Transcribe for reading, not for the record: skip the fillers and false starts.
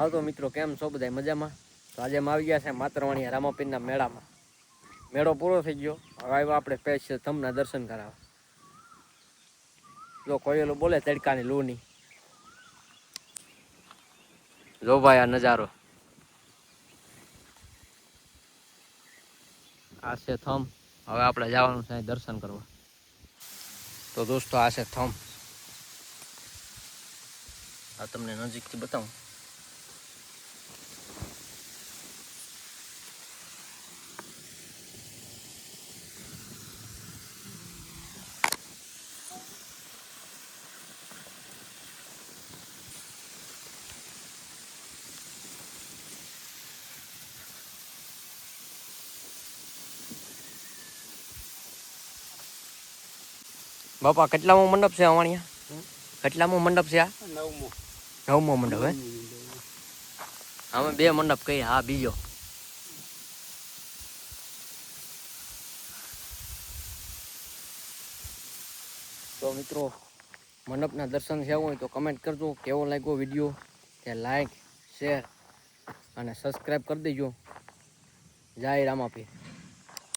હા તો મિત્રો કેમ છો બધા મજામાં? તો આજે અમે આવી ગયા છે માતરવાણી રામાપીરના મેળામાં. મેળો પૂરો થઈ ગયો. હવે આવ્યા આપણે સ્પેશિયલ થમના દર્શન કરાવવા. જો કોયેલો બોલે તડકાની લૂની. જો ભાઈ આ નજારો. આ છે થમ. હવે આપણે જવાનું છે દર્શન કરવા. તો દોસ્તો આ છે થમ. આ તમને નજીકથી બતાવું. બાપા કેટલામો મંડપ છે અમાણિયા? કેટલામો મંડપ છે આ? નવમો મંડપ હે? અમે 2 મંડપ કહીએ. હા બીજો. તો મિત્રો મંડપના દર્શન થયા હોય તો કમેન્ટ કરજો કેવો લાગ્યો વિડીયો. કે લાઈક શેર અને સબસ્ક્રાઈબ કરી દેજો. જય રામાપીર.